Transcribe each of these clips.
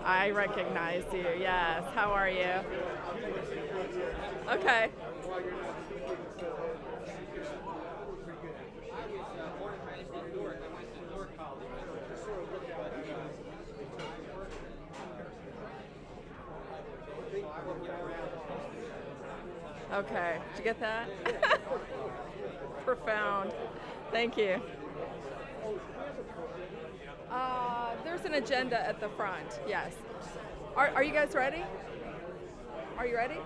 I recognize you, yes. How are you? Okay. Okay, did you get that? Profound. Thank you. There's an agenda at the front, yes. Are you guys ready? Are you ready?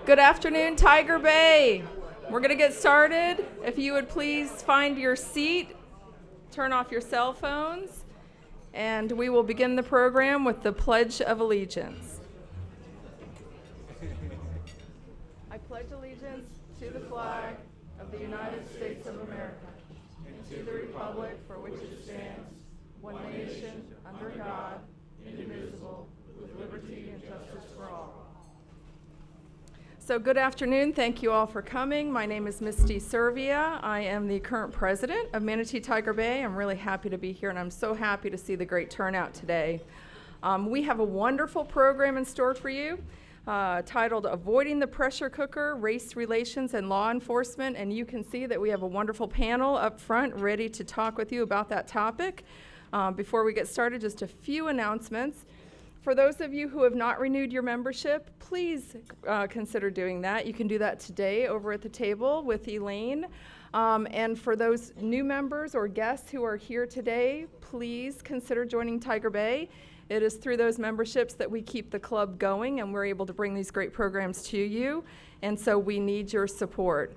Good afternoon, Tiger Bay. We're going to get started. If you would please find your seat, turn off your cell phones, and we will begin the program with the Pledge of Allegiance. I pledge allegiance to the flag of the United States of America and to the republic for which it stands, one nation, under God, indivisible, with liberty and justice for all. So good afternoon. Thank you all for coming. My name is Misty Servia. I am the current president of Manatee Tiger Bay. I'm really happy to be here, and I'm so happy to see the great turnout today. We have a wonderful program in store for you. Titled Avoiding the Pressure Cooker, Race Relations and Law Enforcement, and you can see that we have a wonderful panel up front ready to talk with you about that topic. Before we get started, just a few announcements. For those of you who have not renewed your membership, please consider doing that. You can do that today over at the table with Elaine. And for those new members or guests who are here today, please consider joining Tiger Bay. It is through those memberships that we keep the club going, and we're able to bring these great programs to you, and so we need your support.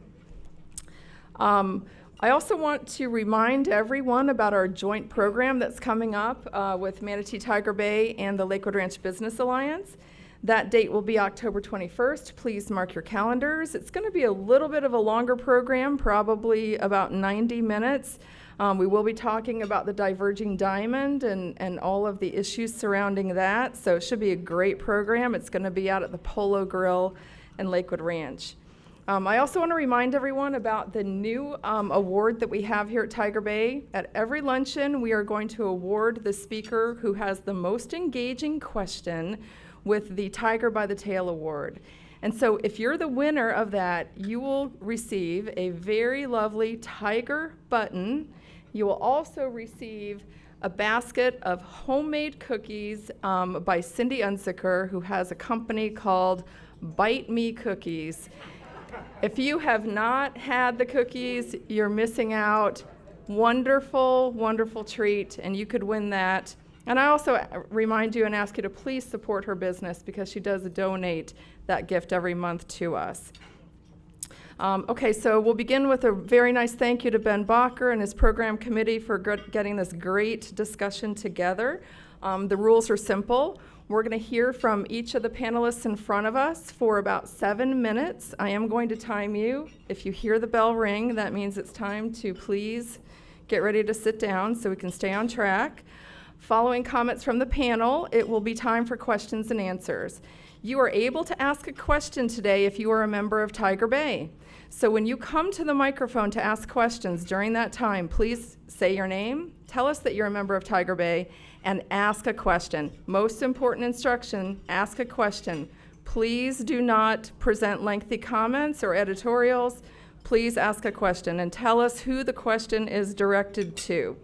I also want to remind everyone about our joint program that's coming up with Manatee Tiger Bay and the Lakewood Ranch Business Alliance. That date will be October 21st. Please mark your calendars. It's going to be a little bit of a longer program, probably about 90 minutes. We will be talking about the diverging diamond and all of the issues surrounding that. So it should be a great program. It's going to be out at the Polo Grill and Lakewood Ranch. I also want to remind everyone about the new award that we have here at Tiger Bay. At every luncheon, we are going to award the speaker who has the most engaging question with the Tiger by the Tail Award. And so if you're the winner of that, you will receive a very lovely tiger button. You will also receive a basket of homemade cookies by Cindy Unsicker, who has a company called Bite Me Cookies. If you have not had the cookies, you're missing out. Wonderful, wonderful treat, and you could win that. And I also remind you and ask you to please support her business because she does donate that gift every month to us. Okay, so we'll begin with a very nice thank you to Ben Bacher and his program committee for getting this great discussion together. The rules are simple. We're going to hear from each of the panelists in front of us for about 7 minutes. I am going to time you. If you hear the bell ring, that means it's time to please get ready to sit down so we can stay on track. Following comments from the panel, it will be time for questions and answers. You are able to ask a question today if you are a member of Tiger Bay. So when you come to the microphone to ask questions during that time, please say your name, tell us that you're a member of Tiger Bay, and ask a question. Most important instruction, ask a question. Please do not present lengthy comments or editorials. Please ask a question and tell us who the question is directed to.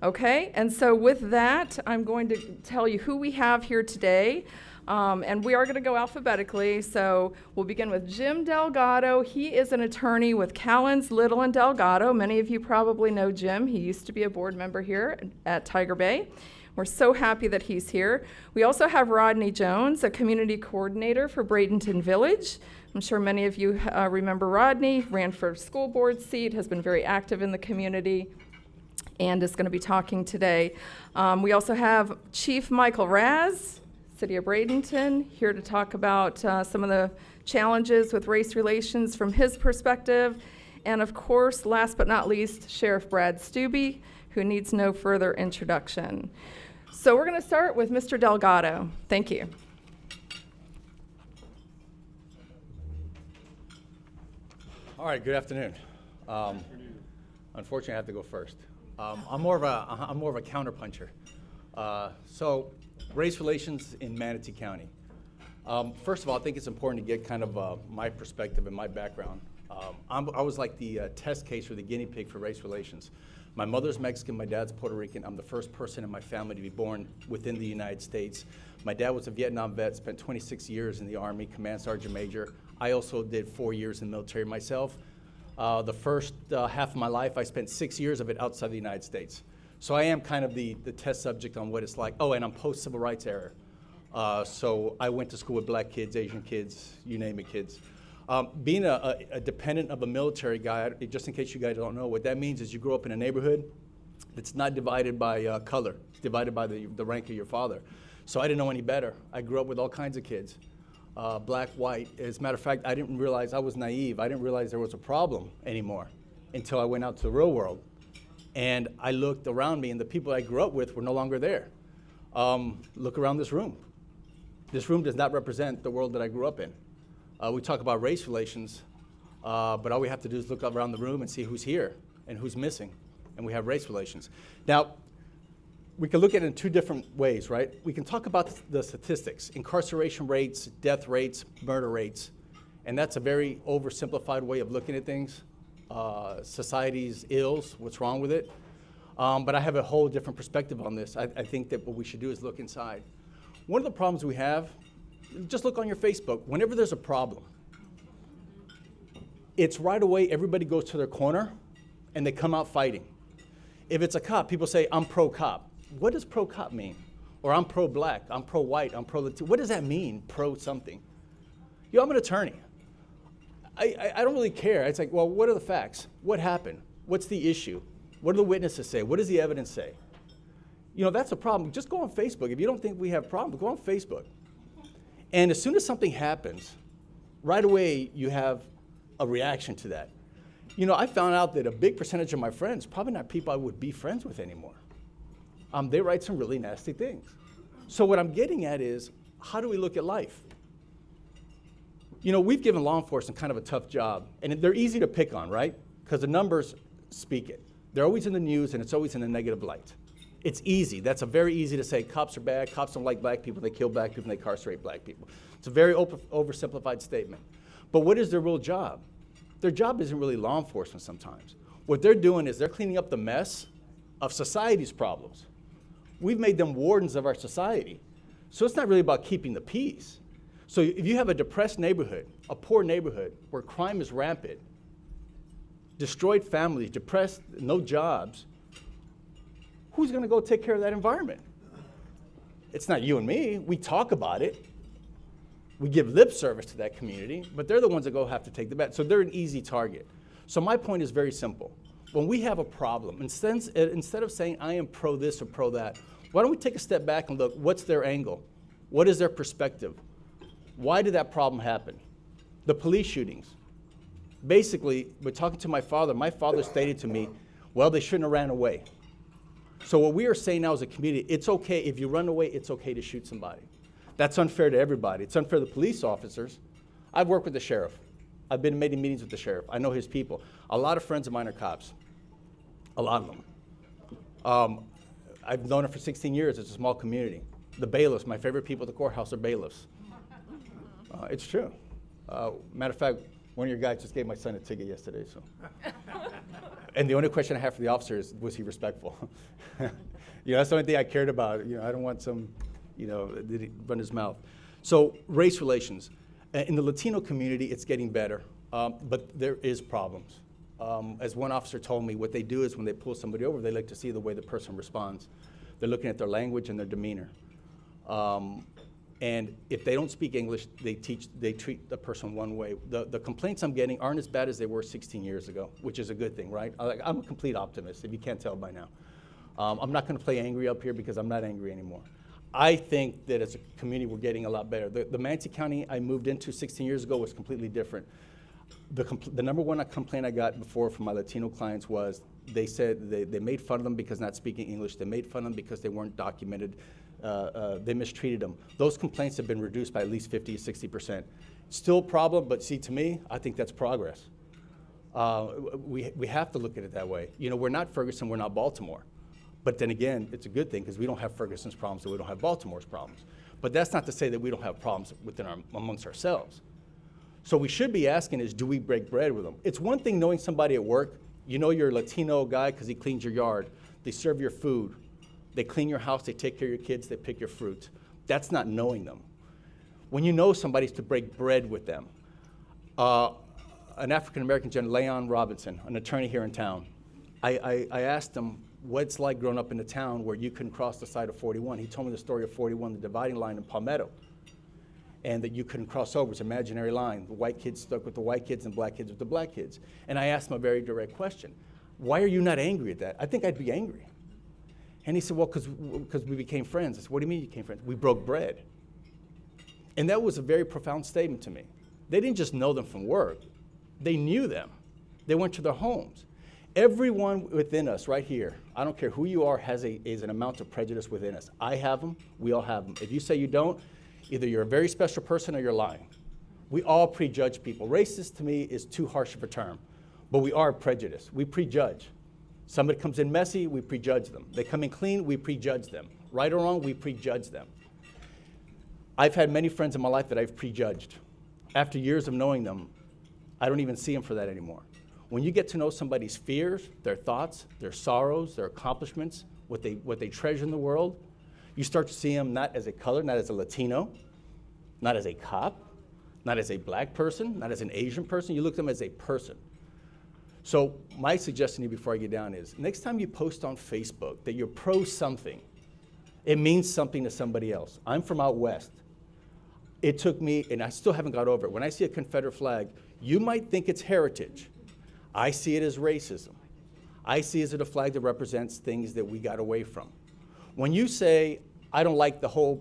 Okay, and so with that, I'm going to tell you who we have here today. And we are going to go alphabetically, so we'll begin with Jim Delgado. He is an attorney with Callens, Little, and Delgado. Many of you probably know Jim. He used to be a board member here at Tiger Bay. We're so happy that he's here. We also have Rodney Jones, a community coordinator for Bradenton Village. I'm sure many of you remember Rodney, ran for school board seat, has been very active in the community, and is going to be talking today. We also have Chief Michael Raz, City of Bradenton, here to talk about some of the challenges with race relations from his perspective. And of course, last but not least, Sheriff Brad Steube, who needs no further introduction. So we're going to start with Mr. Delgado. Thank you. All right, good afternoon. Unfortunately, I have to go first. I'm more of a counterpuncher. So, race relations in Manatee County. First of all, I think it's important to get kind of my perspective and my background. I was like the test case or the guinea pig for race relations. My mother's Mexican, my dad's Puerto Rican. I'm the first person in my family to be born within the United States. My dad was a Vietnam vet, spent 26 years in the Army, Command Sergeant Major. I also did 4 years in the military myself. The first half of my life, I spent 6 years of it outside the United States. So I am kind of the test subject on what it's like. Oh, and I'm post-civil rights era. So I went to school with black kids, Asian kids, you name it, kids. Being a dependent of a military guy, just in case you guys don't know, what that means is you grow up in a neighborhood that's not divided by color. It's divided by the rank of your father. So I didn't know any better. I grew up with all kinds of kids, black, white. As a matter of fact, I didn't realize, I was naive. I didn't realize there was a problem anymore until I went out to the real world. And I looked around me, and the people I grew up with were no longer there. Look around this room. This room does not represent the world that I grew up in. We talk about race relations, but all we have to do is look around the room and see who's here and who's missing, and we have race relations. Now, we can look at it in two different ways, right? We can talk about the statistics, incarceration rates, death rates, murder rates, and that's a very oversimplified way of looking at things. Society's ills, what's wrong with it. But I have a whole different perspective on this. I think that what we should do is look inside. One of the problems we have, just look on your Facebook. Whenever there's a problem, it's right away everybody goes to their corner and they come out fighting. If it's a cop, people say, I'm pro-cop. What does pro-cop mean? Or I'm pro-black, I'm pro-white, I'm pro-Latino. What does that mean, pro-something? You know, I'm an attorney. I don't really care. It's like, well, what are the facts? What happened? What's the issue? What do the witnesses say? What does the evidence say? You know, that's a problem. Just go on Facebook. If you don't think we have problems, go on Facebook. And as soon as something happens, right away you have a reaction to that. You know, I found out that a big percentage of my friends, probably not people I would be friends with anymore. They write some really nasty things. So what I'm getting at is, how do we look at life? You know, we've given law enforcement kind of a tough job, and they're easy to pick on, right? Because the numbers speak it. They're always in the news, and it's always in a negative light. It's easy. That's a very easy to say, cops are bad, cops don't like black people, they kill black people, they incarcerate black people. It's a very oversimplified statement. But what is their real job? Their job isn't really law enforcement sometimes. What they're doing is they're cleaning up the mess of society's problems. We've made them wardens of our society. So it's not really about keeping the peace. So if you have a depressed neighborhood, a poor neighborhood where crime is rampant, destroyed families, depressed, no jobs, who's going to go take care of that environment? It's not you and me. We talk about it. We give lip service to that community, but they're the ones that go have to take the bet. So they're an easy target. So my point is very simple. When we have a problem, instead of saying I am pro this or pro that, why don't we take a step back and look, what's their angle? What is their perspective? Why did that problem happen? The police shootings. Basically, we're talking to my father stated to me, well, they shouldn't have ran away. So what we are saying now as a community, it's okay, if you run away, it's okay to shoot somebody. That's unfair to everybody. It's unfair to the police officers. I've worked with the sheriff. I've been in many meetings with the sheriff. I know his people. A lot of friends of mine are cops. A lot of them. I've known it for 16 years. It's a small community. The bailiffs, my favorite people at the courthouse are bailiffs. It's true. Matter of fact, one of your guys just gave my son a ticket yesterday. So, and the only question I have for the officer is, was he respectful? You know, that's the only thing I cared about. You know, I don't want some, you know, did he run his mouth? So race relations. In the Latino community, it's getting better, but there is problems. As one officer told me, what they do is when they pull somebody over, they like to see the way the person responds. They're looking at their language and their demeanor. And if they don't speak English, they treat the person one way. The complaints I'm getting aren't as bad as they were 16 years ago, which is a good thing, right? I'm a complete optimist, if you can't tell by now. I'm not going to play angry up here because I'm not angry anymore. I think that as a community, we're getting a lot better. The Manatee County I moved into 16 years ago was completely different. The number one complaint I got before from my Latino clients was they said they made fun of them because not speaking English. They made fun of them because they weren't documented. They mistreated them. Those complaints have been reduced by at least 50 to 60%. Still a problem, but see, to me, I think that's progress. We have to look at it that way. You know, we're not Ferguson, we're not Baltimore. But then again, it's a good thing because we don't have Ferguson's problems and we don't have Baltimore's problems. But that's not to say that we don't have problems amongst ourselves. So we should be asking is, do we break bread with them? It's one thing knowing somebody at work. You know you're a Latino guy because he cleans your yard. They serve your food. They clean your house. They take care of your kids. They pick your fruit. That's not knowing them. When you know somebody's to break bread with them. An African-American gentleman, Leon Robinson, an attorney here in town, I asked him what it's like growing up in a town where you couldn't cross the side of 41. He told me the story of 41, the dividing line in Palmetto, and that you couldn't cross over. It's an imaginary line. The white kids stuck with the white kids and black kids with the black kids. And I asked him a very direct question. Why are you not angry at that? I think I'd be angry. And he said, well, because we became friends. I said, what do you mean you became friends? We broke bread. And that was a very profound statement to me. They didn't just know them from work. They knew them. They went to their homes. Everyone within us right here, I don't care who you are, is an amount of prejudice within us. I have them. We all have them. If you say you don't, either you're a very special person or you're lying. We all prejudge people. Racist to me is too harsh of a term, but we are prejudiced. We prejudge. Somebody comes in messy, we prejudge them. They come in clean, we prejudge them. Right or wrong, we prejudge them. I've had many friends in my life that I've prejudged. After years of knowing them, I don't even see them for that anymore. When you get to know somebody's fears, their thoughts, their sorrows, their accomplishments, what they treasure in the world, you start to see them not as a color, not as a Latino, not as a cop, not as a black person, not as an Asian person. You look at them as a person. So my suggestion to you before I get down is, next time you post on Facebook that you're pro something, it means something to somebody else. I'm from out west. It took me, and I still haven't got over it. When I see a Confederate flag, you might think it's heritage. I see it as racism. I see it as a flag that represents things that we got away from. When you say, I don't like the whole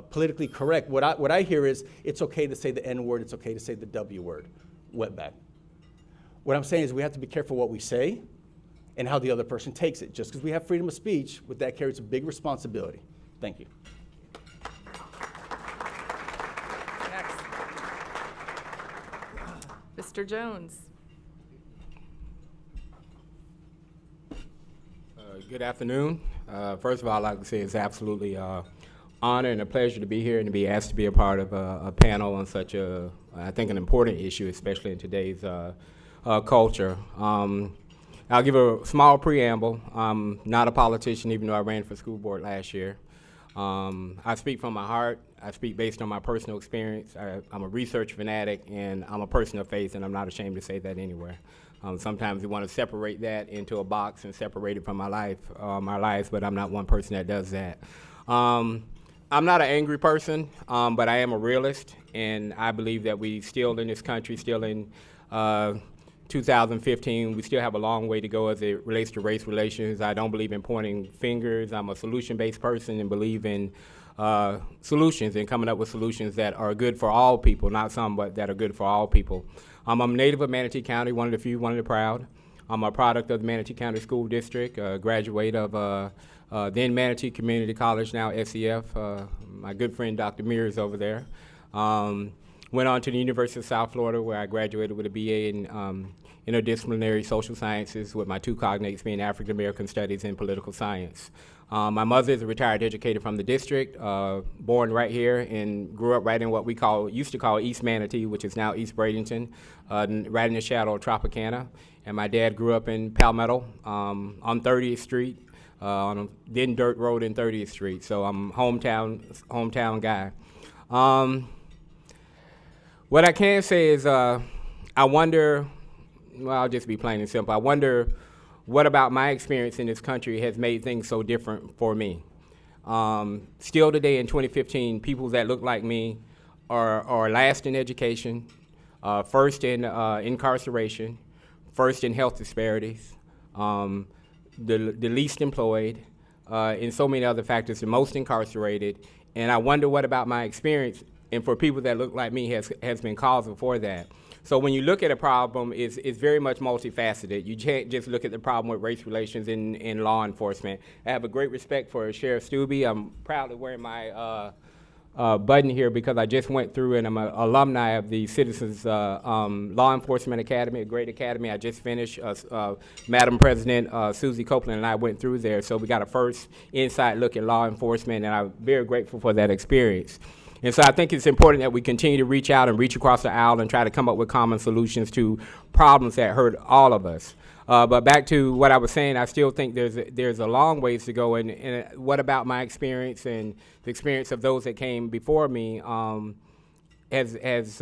politically correct, what I hear is, it's okay to say the N word, it's okay to say the W word, wetback. What I'm saying is we have to be careful what we say and how the other person takes it. Just because we have freedom of speech, with that carries a big responsibility. Thank you. Next. Mr. Jones. Good afternoon. First of all, I'd like to say it's absolutely honor and a pleasure to be here and to be asked to be a part of a panel on such a, I think, an important issue, especially in today's culture. I'll give a small preamble. I'm not a politician, even though I ran for school board last year. I speak from my heart. I speak based on my personal experience. I'm a research fanatic, and I'm a person of faith, and I'm not ashamed to say that anywhere. Sometimes we want to separate that into a box and separate it from my life, but I'm not one person that does that. I'm not an angry person, but I am a realist, and I believe that we still in this country, still in 2015, we still have a long way to go as it relates to race relations. I don't believe in pointing fingers. I'm a solution-based person and believe in solutions and coming up with solutions that are good for all people, not some, but that are good for all people. I'm a native of Manatee County, one of the few, one of the proud. I'm a product of the Manatee County School District, a graduate of then Manatee Community College, now SEF. My good friend Dr. Mears over there. Went on to the University of South Florida, where I graduated with a BA in interdisciplinary social sciences, with my two cognates being African American studies and political science. My mother is a retired educator from the district, born right here, and grew up right in what we used to call East Manatee, which is now East Bradenton, right in the shadow of Tropicana. And my dad grew up in Palmetto on 30th Street, on a then dirt road in 30th Street. So I'm hometown guy. What I can say is I wonder, well, I'll just be plain and simple. I wonder what about my experience in this country has made things so different for me. Still today in 2015, people that look like me are last in education, first in incarceration, first in health disparities, the least employed, and so many other factors, the most incarcerated. And I wonder what about my experience, and for people that look like me, has been causal for that. So when you look at a problem, it's very much multifaceted. You can't just look at the problem with race relations in law enforcement. I have a great respect for Sheriff Steube. I'm proudly wearing my button here because I just went through and I'm an alumni of the Citizens Law Enforcement Academy, a great academy. I just finished. Madam President Susie Copeland and I went through there, so we got a first inside look at law enforcement, and I'm very grateful for that experience. And so I think it's important that we continue to reach out and reach across the aisle and try to come up with common solutions to problems that hurt all of us. But back to what I was saying, I still think there's a long ways to go. And what about my experience and the experience of those that came before me has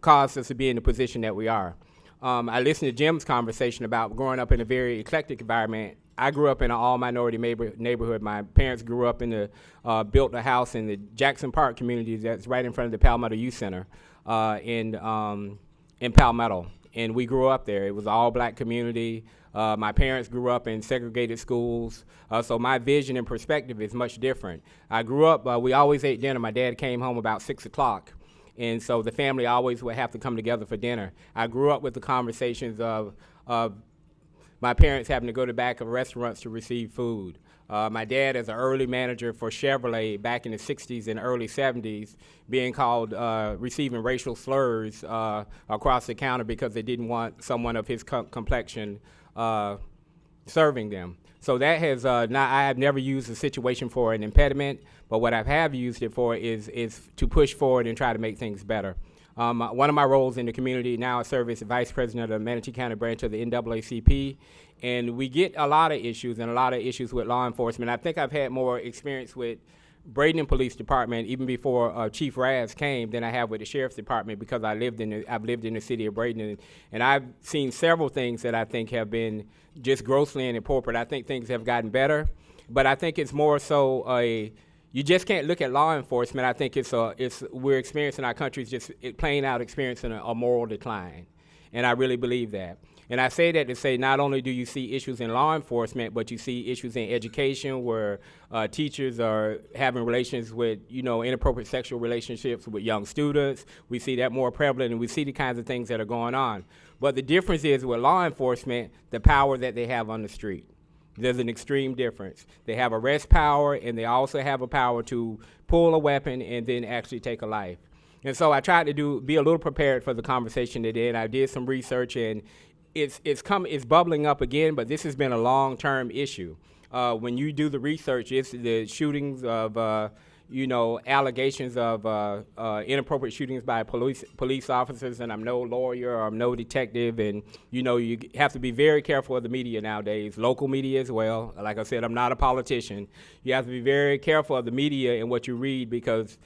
caused us to be in the position that we are. I listened to Jim's conversation about growing up in a very eclectic environment. I grew up in an all-minority neighborhood. My parents grew up built a house in the Jackson Park community that's right in front of the Palmetto Youth Center in Palmetto. And we grew up there. It was an all-black community. My parents grew up in segregated schools. So my vision and perspective is much different. I grew up, we always ate dinner. My dad came home about 6 o'clock. And so the family always would have to come together for dinner. I grew up with the conversations of my parents having to go to the back of restaurants to receive food. My dad, as an early manager for Chevrolet back in the 60s and early 70s, being called, receiving racial slurs across the counter because they didn't want someone of his complexion serving them. So that has I have never used the situation for an impediment, but what I have used it for is to push forward and try to make things better. One of my roles in the community now, I serve as the Vice President of the Manatee County branch of the NAACP, and we get a lot of issues with law enforcement. I think I've had more experience with Bradenton Police Department even before Chief Raz came than I have with the Sheriff's Department because I've lived in the city of Bradenton, and I've seen several things that I think have been just grossly inappropriate. I think things have gotten better, but I think it's more so you just can't look at law enforcement. I think we're experiencing, our country's just plain out experiencing a moral decline, and I really believe that. And I say that to say not only do you see issues in law enforcement, but you see issues in education where teachers are having relations with, inappropriate sexual relationships with young students. We see that more prevalent, and we see the kinds of things that are going on. But the difference is with law enforcement, the power that they have on the street. There's an extreme difference. They have arrest power, and they also have a power to pull a weapon and then actually take a life. And so I tried to be a little prepared for the conversation today, and I did some research, and it's bubbling up again, but this has been a long-term issue. When you do the research, it's the shootings of, allegations of inappropriate shootings by police officers, and I'm no lawyer or I'm no detective, and, you have to be very careful of the media nowadays, local media as well. Like I said, I'm not a politician. You have to be very careful of the media and what you read because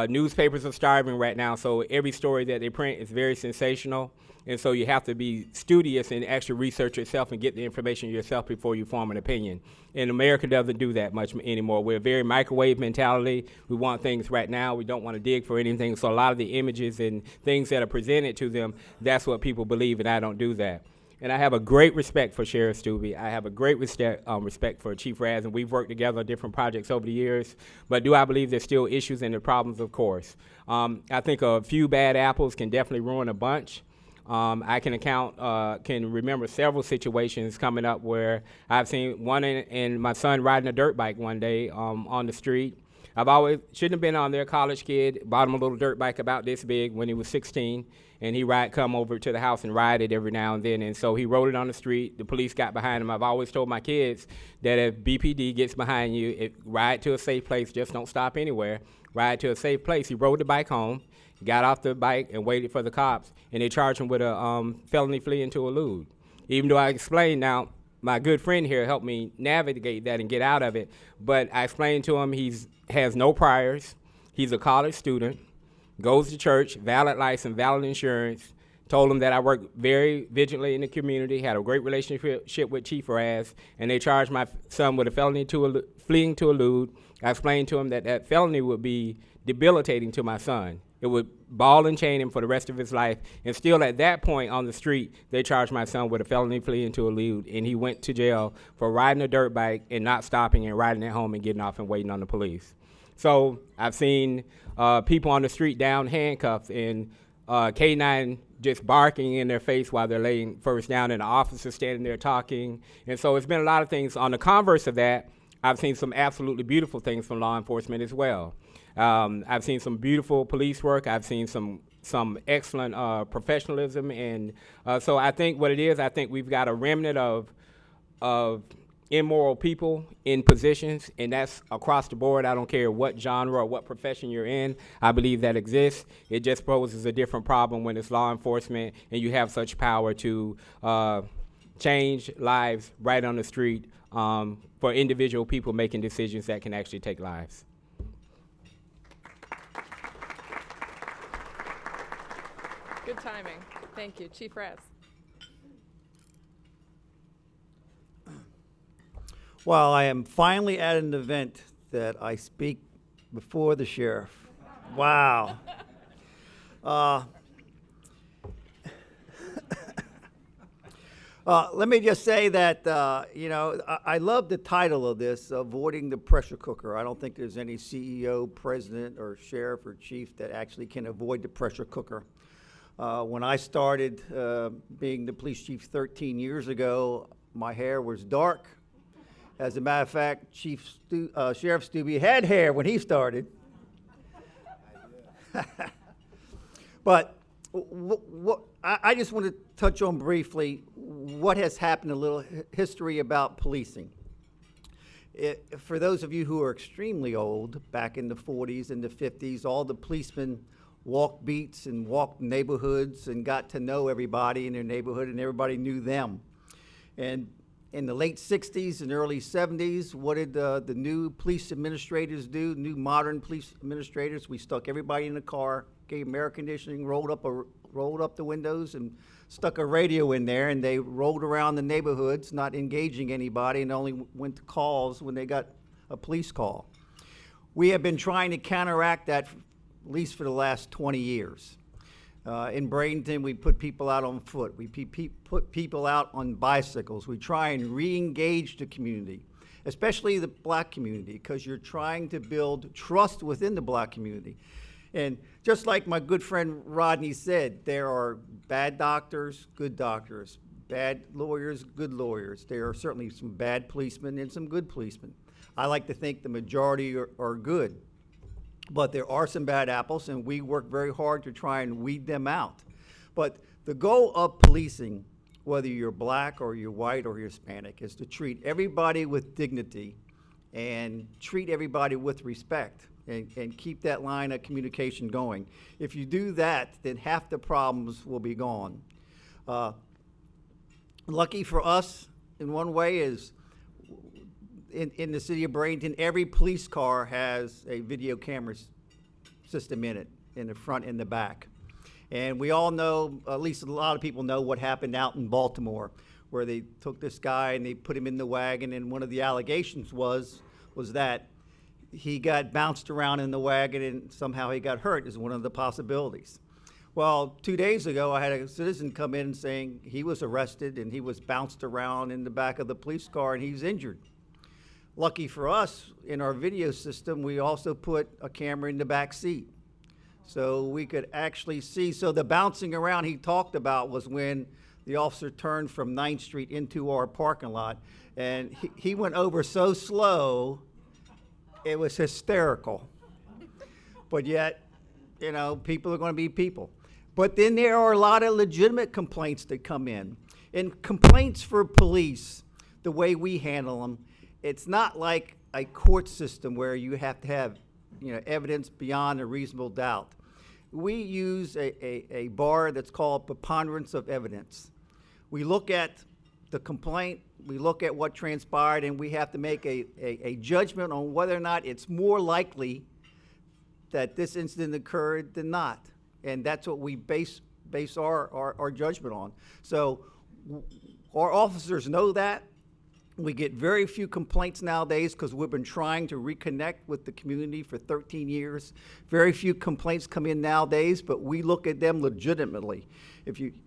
newspapers are starving right now, so every story that they print is very sensational. And so you have to be studious and actually research yourself and get the information yourself before you form an opinion. And America doesn't do that much anymore. We're a very microwave mentality. We want things right now. We don't want to dig for anything. So a lot of the images and things that are presented to them, that's what people believe, and I don't do that. And I have a great respect for Sheriff Steube. I have a great respect for Chief Raz, and we've worked together on different projects over the years. But do I believe there's still issues and the problems? Of course. I think a few bad apples can definitely ruin a bunch. I can remember several situations coming up where I've seen one in my son riding a dirt bike one day on the street. Shouldn't have been on there, college kid, bought him a little dirt bike about this big when he was 16, and he come over to the house and ride it every now and then, and so he rode it on the street. The police got behind him. I've always told my kids that if BPD gets behind you, ride to a safe place, just don't stop anywhere, ride to a safe place. He rode the bike home, got off the bike and waited for the cops, and they charged him with a felony fleeing to elude. Even though I explained now, my good friend here helped me navigate that and get out of it, but I explained to him he has no priors, he's a college student, goes to church, valid license, valid insurance, told him that I work very vigilantly in the community, had a great relationship with Chief Raz, and they charged my son with a felony fleeing to elude. I explained to him that felony would be debilitating to my son. It would ball and chain him for the rest of his life. And still at that point on the street, they charged my son with a felony fleeing to elude, and he went to jail for riding a dirt bike and not stopping and riding it home and getting off and waiting on the police. So I've seen people on the street down handcuffed and K-9 just barking in their face while they're laying first down, and the officer standing there talking. And so it's been a lot of things. On the converse of that, I've seen some absolutely beautiful things from law enforcement as well. I've seen some beautiful police work. I've seen some excellent professionalism, and so I think what it is, I think we've got a remnant of immoral people in positions, and that's across the board. I don't care what genre or what profession you're in. I believe that exists. It just poses a different problem when it's law enforcement and you have such power to change lives right on the street for individual people making decisions that can actually take lives. Good timing. Thank you. Chief Raz. Well, I am finally at an event that I speak before the sheriff. Wow. Let me just say that, I love the title of this, Avoiding the Pressure Cooker. I don't think there's any CEO, president, or sheriff or chief that actually can avoid the pressure cooker. When I started being the police chief 13 years ago, my hair was dark. As a matter of fact, Sheriff Steube had hair when he started. But I just want to touch on briefly what has happened, a little history about policing. For those of you who are extremely old, back in the 40s and the 50s, all the policemen walked beats and walked neighborhoods and got to know everybody in their neighborhood, and everybody knew them. And in the late 60s and early 70s, what did the new police administrators do, new modern police administrators? We stuck everybody in the car, gave them air conditioning, rolled up the windows, and stuck a radio in there, and they rolled around the neighborhoods, not engaging anybody, and only went to calls when they got a police call. We have been trying to counteract that at least for the last 20 years. In Bradenton, we put people out on foot. We put people out on bicycles. We try and re-engage the community, especially the black community, because you're trying to build trust within the black community. And just like my good friend Rodney said, there are bad doctors, bad lawyers, good lawyers. There are certainly some bad policemen and some good policemen. I like to think the majority are good. But there are some bad apples, and we work very hard to try and weed them out. But the goal of policing, whether you're black or you're white or you're Hispanic, is to treat everybody with dignity and treat everybody with respect and keep that line of communication going. If you do that, then half the problems will be gone. Lucky for us, in one way, is in the city of Bradenton, every police car has a video camera system in it, in the front and the back. And we all know, at least a lot of people know, what happened out in Baltimore, where they took this guy and they put him in the wagon, and one of the allegations was that he got bounced around in the wagon and somehow he got hurt, is one of the possibilities. Well, 2 days ago, I had a citizen come in saying he was arrested and he was bounced around in the back of the police car and he's injured. Lucky for us, in our video system, we also put a camera in the back seat, so we could actually see. So the bouncing around he talked about was when the officer turned from 9th Street into our parking lot, and he went over so slow, it was hysterical. But yet, people are going to be people. But then there are a lot of legitimate complaints that come in. And complaints for police, the way we handle them, it's not like a court system where you have to have, evidence beyond a reasonable doubt. We use a bar that's called preponderance of evidence. We look at the complaint, we look at what transpired, and we have to make a judgment on whether or not it's more likely that this incident occurred than not. And that's what we base our judgment on. So our officers know that. We get very few complaints nowadays because we've been trying to reconnect with the community for 13 years. Very few complaints come in nowadays, but we look at them legitimately.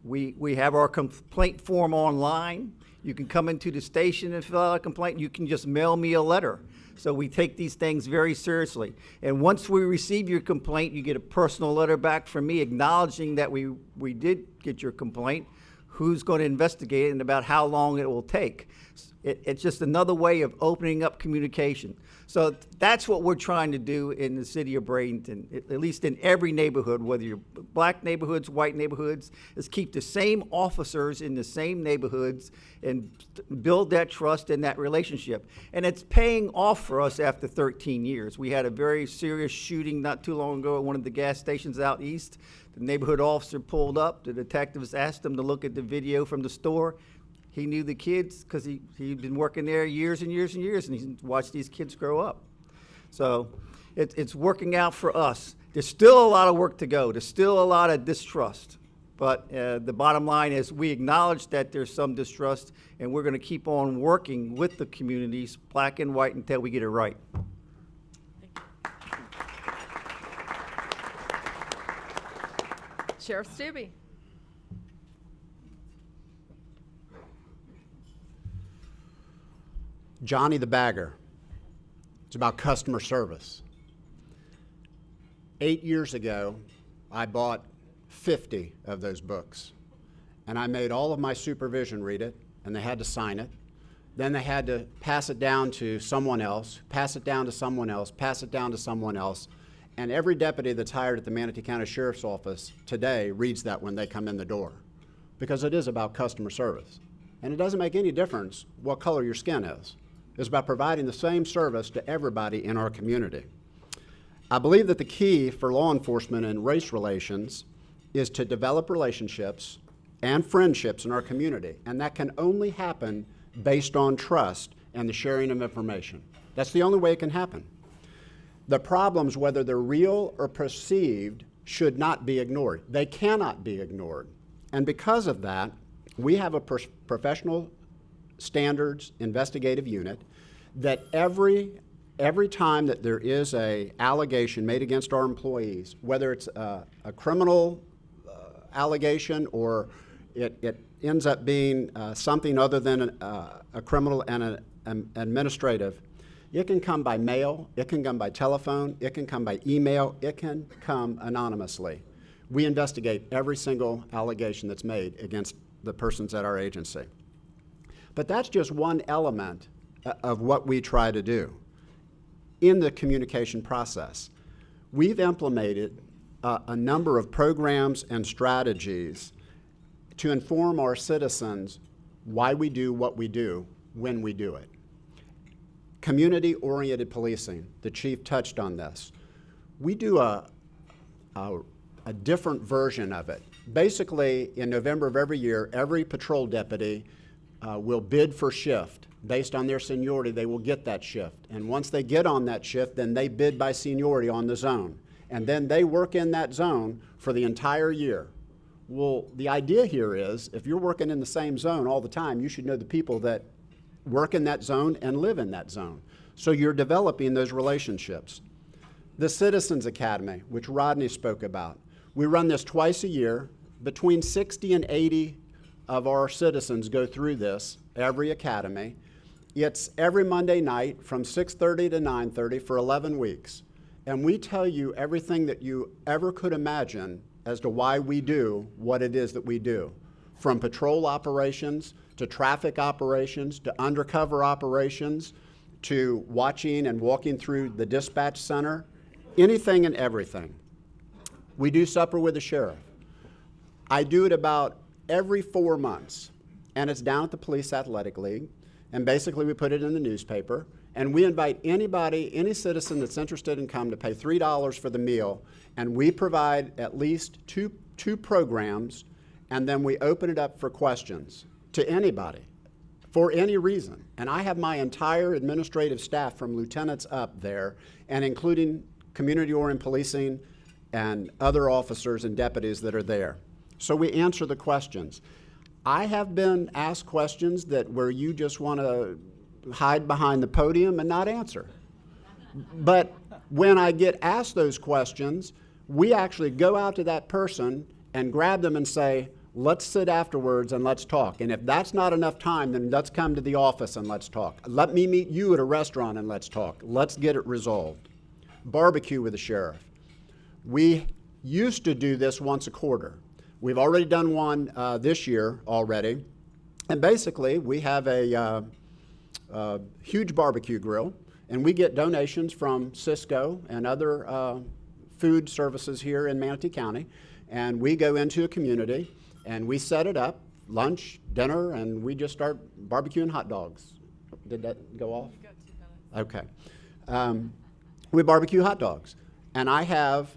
We have our complaint form online. You can come into the station and fill out a complaint. You can just mail me a letter. So we take these things very seriously. And once we receive your complaint, you get a personal letter back from me acknowledging that we did get your complaint, who's going to investigate it, and about how long it will take. It's just another way of opening up communication. So that's what we're trying to do in the city of Bradenton, at least in every neighborhood, whether you're black neighborhoods, white neighborhoods, is keep the same officers in the same neighborhoods and build that trust and that relationship. And it's paying off for us after 13 years. We had a very serious shooting not too long ago at one of the gas stations out east. The neighborhood officer pulled up. The detectives asked him to look at the video from the store. He knew the kids because he'd been working there years and years and years, and he watched these kids grow up. So it's working out for us. There's still a lot of work to go. There's still a lot of distrust. But the bottom line is we acknowledge that there's some distrust, and we're going to keep on working with the communities, black and white, until we get it right. Sheriff Steube. Johnny the Bagger. It's about customer service. 8 years ago, I bought 50 of those books, and I made all of my supervision read it, and they had to sign it. Then they had to pass it down to someone else, pass it down to someone else, pass it down to someone else, and every deputy that's hired at the Manatee County Sheriff's Office today reads that when they come in the door, because it is about customer service. And it doesn't make any difference what color your skin is. It's about providing the same service to everybody in our community. I believe that the key for law enforcement and race relations is to develop relationships and friendships in our community, and that can only happen based on trust and the sharing of information. That's the only way it can happen. The problems, whether they're real or perceived, should not be ignored. They cannot be ignored. And because of that, we have a professional standards investigative unit that every time that there is a allegation made against our employees, whether it's a criminal allegation or it ends up being something other than a criminal and an administrative, it can come by mail, it can come by telephone, it can come by email, it can come anonymously. We investigate every single allegation that's made against the persons at our agency. But that's just one element of what we try to do in the communication process. We've implemented a number of programs and strategies to inform our citizens why we do what we do when we do it. Community-oriented policing, the chief touched on this. We do a different version of it. Basically, in November of every year, every patrol deputy will bid for shift. Based on their seniority, they will get that shift. And once they get on that shift, then they bid by seniority on the zone. And then they work in that zone for the entire year. Well, the idea here is, if you're working in the same zone all the time, you should know the people that work in that zone and live in that zone. So you're developing those relationships. The Citizens Academy, which Rodney spoke about, we run this twice a year. Between 60 and 80 of our citizens go through this every academy. It's every Monday night from 6:30 to 9:30 for 11 weeks. And we tell you everything that you ever could imagine as to why we do what it is that we do. From patrol operations to traffic operations to undercover operations to watching and walking through the dispatch center, anything and everything. We do supper with the sheriff. I do it about every 4 months, and it's down at the Police Athletic League, and basically we put it in the newspaper, and we invite anybody, any citizen that's interested in coming to pay $3 for the meal, and we provide at least two programs, and then we open it up for questions to anybody for any reason. And I have my entire administrative staff from lieutenants up there, and including community-oriented policing and other officers and deputies that are there. So we answer the questions. I have been asked questions that where you just want to hide behind the podium and not answer. But when I get asked those questions, we actually go out to that person and grab them and say, let's sit afterwards and let's talk. And if that's not enough time, then let's come to the office and let's talk. Let me meet you at a restaurant and let's talk. Let's get it resolved. Barbecue with the sheriff. We used to do this once a quarter. We've already done one this year already. And basically, we have a huge barbecue grill, and we get donations from Cisco and other food services here in Manatee County. And we go into a community, and we set it up, lunch, dinner, and we just start barbecuing hot dogs. Did that go off? You got 2 minutes. Okay. We barbecue hot dogs. And I have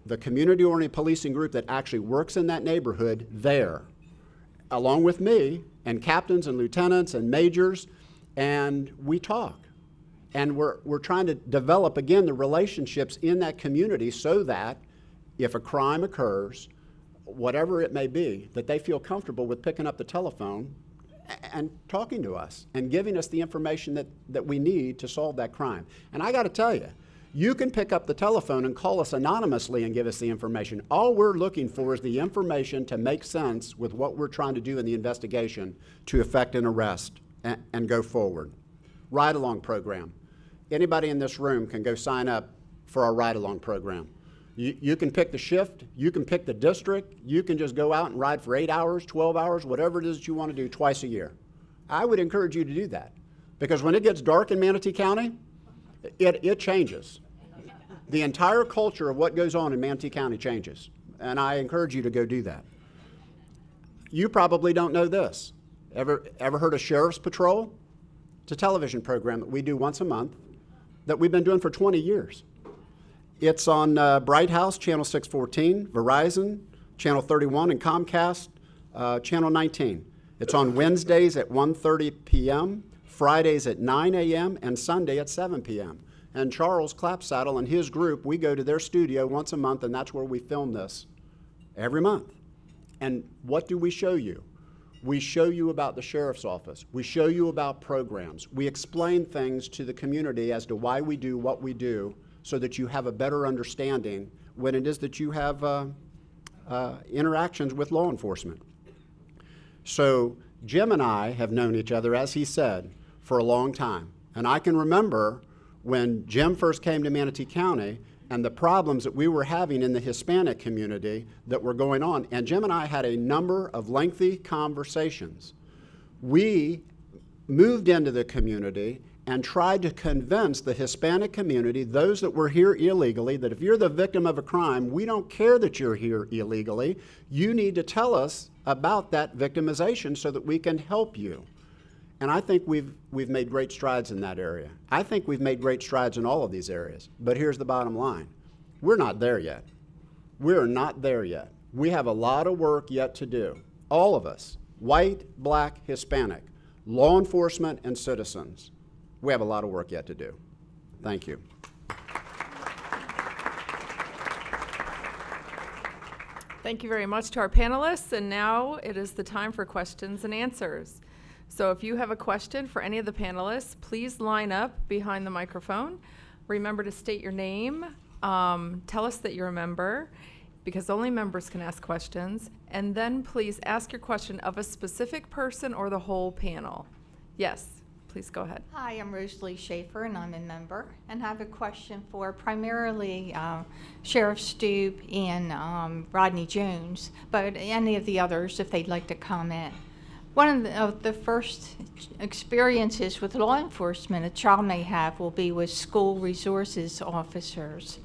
the community-oriented policing group that actually works in that neighborhood there, along with me, and captains and lieutenants and majors, and we talk. And we're trying to develop, again, the relationships in that community so that if a crime occurs, whatever it may be, that they feel comfortable with picking up the telephone and talking to us and giving us the information that we need to solve that crime. And I got to tell you, you can pick up the telephone and call us anonymously and give us the information. All we're looking for is the information to make sense with what we're trying to do in the investigation to effect an arrest and go forward. Ride-along program. Anybody in this room can go sign up for our ride-along program. You can pick the shift, you can pick the district, you can just go out and ride for 8 hours, 12 hours, whatever it is that you want to do twice a year. I would encourage you to do that, because when it gets dark in Manatee County, it changes. The entire culture of what goes on in Manatee County changes, and I encourage you to go do that. You probably don't know this. Ever heard of Sheriff's Patrol? It's a television program that we do once a month that we've been doing for 20 years. It's on Bright House, Channel 614, Verizon, Channel 31, and Comcast, Channel 19. It's on Wednesdays at 1:30 p.m., Fridays at 9 a.m., and Sunday at 7 p.m. And Charles Clapsaddle and his group, we go to their studio once a month, and that's where we film this every month. And what do we show you? We show you about the sheriff's office. We show you about programs. We explain things to the community as to why we do what we do, so that you have a better understanding when it is that you have interactions with law enforcement. So Jim and I have known each other, as he said, for a long time. And I can remember when Jim first came to Manatee County and the problems that we were having in the Hispanic community that were going on. And Jim and I had a number of lengthy conversations. We moved into the community and tried to convince the Hispanic community, those that were here illegally, that if you're the victim of a crime, we don't care that you're here illegally. You need to tell us about that victimization so that we can help you. And I think we've made great strides in that area. I think we've made great strides in all of these areas. But here's the bottom line. We're not there yet. We're not there yet. We have a lot of work yet to do. All of us, white, black, Hispanic, law enforcement, and citizens. We have a lot of work yet to do. Thank you. Thank you very much to our panelists, and now it is the time for questions and answers. So if you have a question for any of the panelists, please line up behind the microphone. Remember to state your name, tell us that you're a member, because only members can ask questions, and then please ask your question of a specific person or the whole panel. Yes. Please go ahead. Hi, I'm Rosalie Schaefer, and I'm a member, and have a question for primarily Sheriff Steube and Rodney Jones, but any of the others if they'd like to comment. One of the first experiences with law enforcement a child may have will be with school resources officers.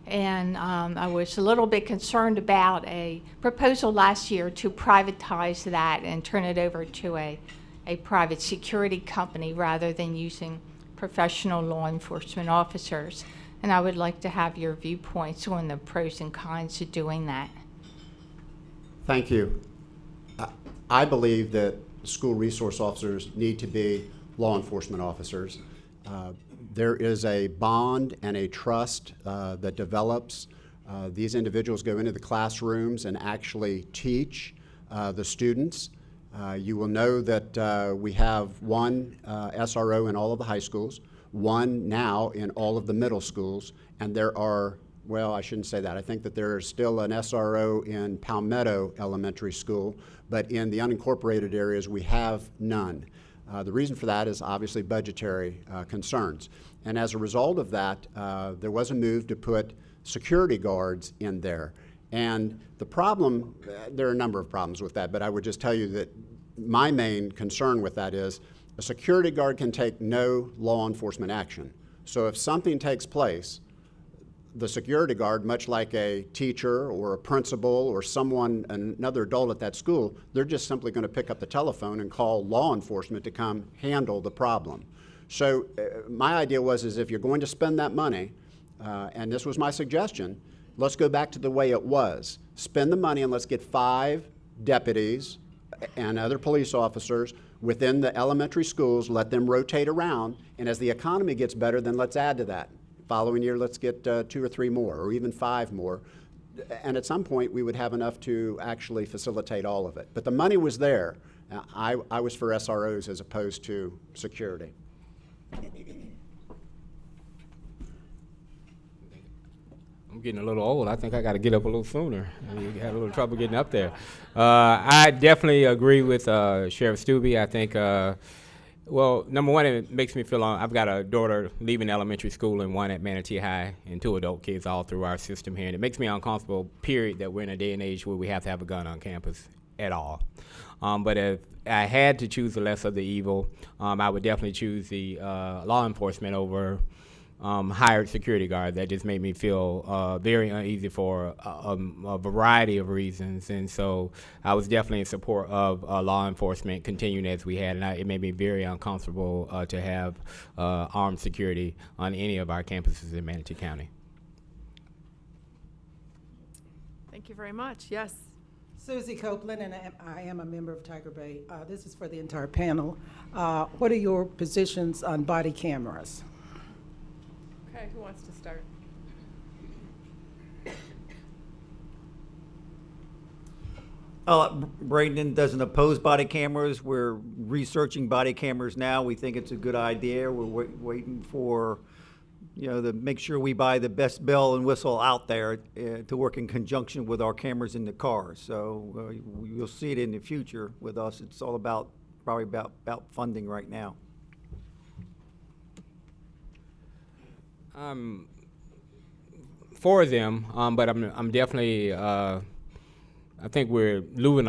And I was a little bit concerned about a proposal last year to privatize that and turn it over to a private security company rather than using professional law enforcement officers. And I would like to have your viewpoints on the pros and cons of doing that. Thank you. I believe that school resource officers need to be law enforcement officers. There is a bond and a trust that develops. These individuals go into the classrooms and actually teach the students. You will know that we have one SRO in all of the high schools, one now in all of the middle schools, and there are, well, I shouldn't say that. I think that there is still an SRO in Palmetto Elementary School, but in the unincorporated areas we have none. The reason for that is obviously budgetary concerns. And as a result of that, there was a move to put security guards in there. And the problem, there are a number of problems with that, but I would just tell you that my main concern with that is a security guard can take no law enforcement action. So if something takes place, the security guard, much like a teacher or a principal or someone, another adult at that school, they're just simply going to pick up the telephone and call law enforcement to come handle the problem. So my idea is if you're going to spend that money, and this was my suggestion, let's go back to the way it was. Spend the money and let's get 5 deputies and other police officers within the elementary schools, let them rotate around, and as the economy gets better, then let's add to that. Following year, let's get 2 or 3 more, or even 5 more. And at some point, we would have enough to actually facilitate all of it. But the money was there. I was for SROs as opposed to security. I'm getting a little old. I think I got to get up a little sooner. I had a little trouble getting up there. I definitely agree with Sheriff Steube. I think, well, number one, it makes me feel, I've got a daughter leaving elementary school and one at Manatee High and 2 adult kids all through our system here. And it makes me uncomfortable, period, that we're in a day and age where we have to have a gun on campus at all. But if I had to choose the less of the evil, I would definitely choose the law enforcement over hired security guard. That just made me feel very uneasy for a variety of reasons. And so I was definitely in support of law enforcement continuing as we had, and it made me very uncomfortable to have armed security on any of our campuses in Manatee County. Thank you very much. Yes. Susie Copeland, and I am a member of Tiger Bay. This is for the entire panel. What are your positions on body cameras? Okay, who wants to start? Bradenton doesn't oppose body cameras. We're researching body cameras now. We think it's a good idea. We're waiting for, to make sure we buy the best bell and whistle out there to work in conjunction with our cameras in the car. So you'll see it in the future with us. It's all probably about funding right now. For them, but I'm definitely, I think we're losing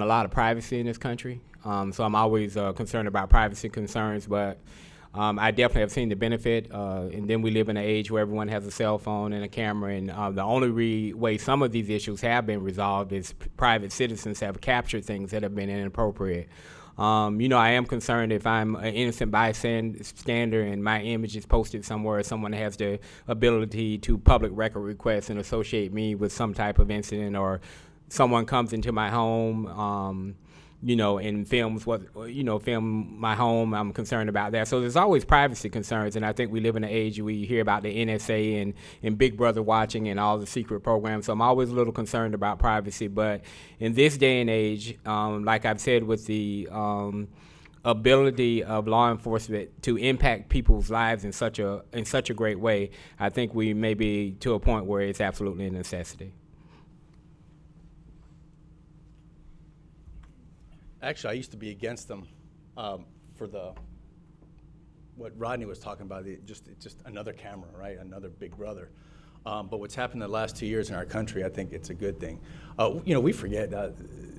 a lot of privacy in this country. So I'm always concerned about privacy concerns, but I definitely have seen the benefit. And then we live in an age where everyone has a cell phone and a camera, and the only way some of these issues have been resolved is private citizens have captured things that have been inappropriate. I am concerned if I'm an innocent bystander and my image is posted somewhere, someone has the ability to public record request and associate me with some type of incident, or someone comes into my home, and film my home. I'm concerned about that. So there's always privacy concerns, and I think we live in an age where you hear about the NSA and Big Brother watching and all the secret programs. So I'm always a little concerned about privacy. But in this day and age, like I've said, with the ability of law enforcement to impact people's lives in such a great way, I think we may be to a point where it's absolutely a necessity. Actually, I used to be against them for what Rodney was talking about, just another camera, right? Another Big Brother. But what's happened in the last 2 years in our country, I think it's a good thing. We forget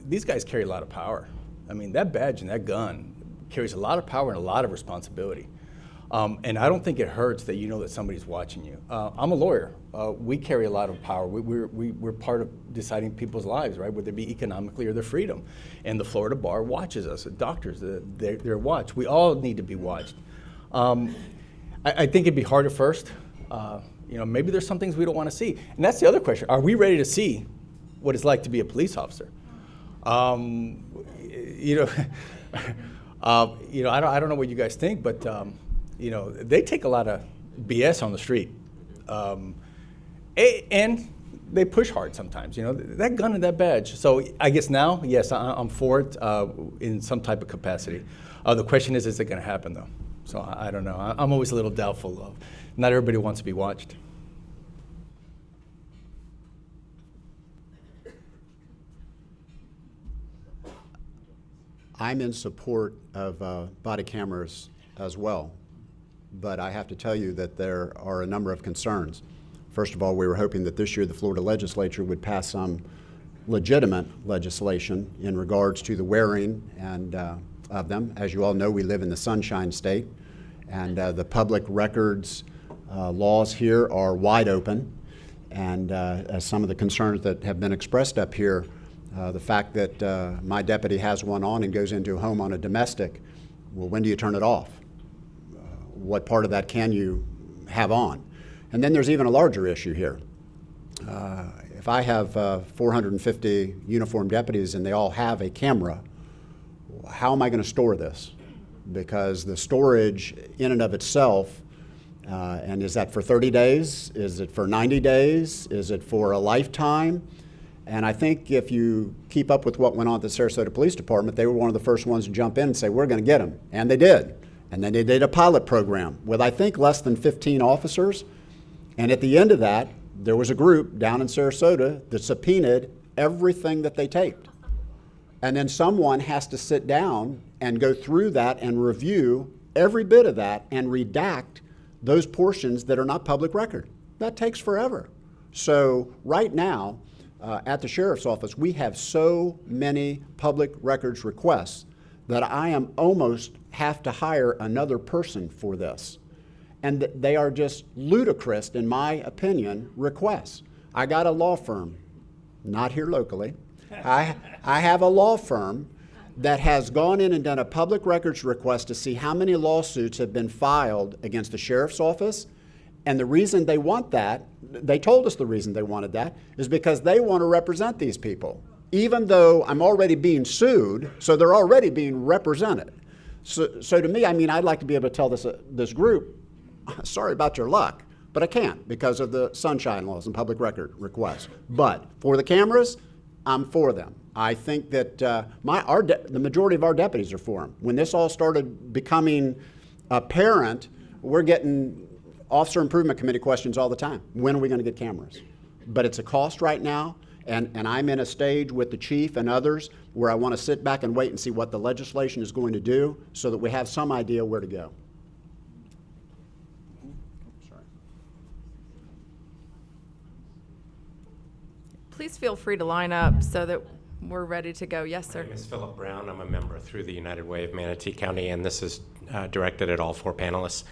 these guys carry a lot of power. I mean, that badge and that gun carries a lot of power and a lot of responsibility. And I don't think it hurts that you know that somebody's watching you. I'm a lawyer. We carry a lot of power. We're part of deciding people's lives, right? Whether it be economically or their freedom. And the Florida bar watches us. Doctors, they're watched. We all need to be watched. I think it'd be hard at first. Maybe there's some things we don't want to see. And that's the other question. Are we ready to see what it's like to be a police officer? I don't know what you guys think, but they take a lot of BS on the street. And they push hard sometimes, that gun and that badge. So I guess now, yes, I'm for it in some type of capacity. The question is it going to happen, though? So I don't know. I'm always a little doubtful of, not everybody wants to be watched. I'm in support of body cameras as well, but I have to tell you that there are a number of concerns. First of all, we were hoping that this year the Florida legislature would pass some legitimate legislation in regards to the wearing and of them. As you all know, we live in the Sunshine State, and the public records laws here are wide open. And as some of the concerns that have been expressed up here, the fact that my deputy has one on and goes into a home on a domestic, well, when do you turn it off? What part of that can you have on? And then there's even a larger issue here. If I have 450 uniformed deputies and they all have a camera, how am I going to store this? Because the storage in and of itself, and is that for 30 days? Is it for 90 days? Is it for a lifetime? And I think if you keep up with what went on at the Sarasota Police Department, they were one of the first ones to jump in and say, we're going to get them. And they did. And then they did a pilot program with, I think, less than 15 officers. And at the end of that, there was a group down in Sarasota that subpoenaed everything that they taped. And then someone has to sit down and go through that and review every bit of that and redact those portions that are not public record. That takes forever. So right now, at the sheriff's office, we have so many public records requests that I am almost have to hire another person for this. And they are just ludicrous, in my opinion, requests. I got a law firm, not here locally. I have a law firm that has gone in and done a public records request to see how many lawsuits have been filed against the sheriff's office. And the reason they want that, they told us the reason they wanted that, is because they want to represent these people. Even though I'm already being sued, so they're already being represented. So to me, I mean, I'd like to be able to tell this group, sorry about your luck, but I can't because of the sunshine laws and public record requests. But for the cameras, I'm for them. I think that the majority of our deputies are for them. When this all started becoming apparent, we're getting Officer Improvement Committee questions all the time. When are we going to get cameras? But it's a cost right now, and I'm in a stage with the chief and others where I want to sit back and wait and see what the legislation is going to do so that we have some idea where to go. Please feel free to line up so that we're ready to go. Yes, sir. My name is Philip Brown. I'm a member through the United Way of Manatee County, and this is directed at all four panelists.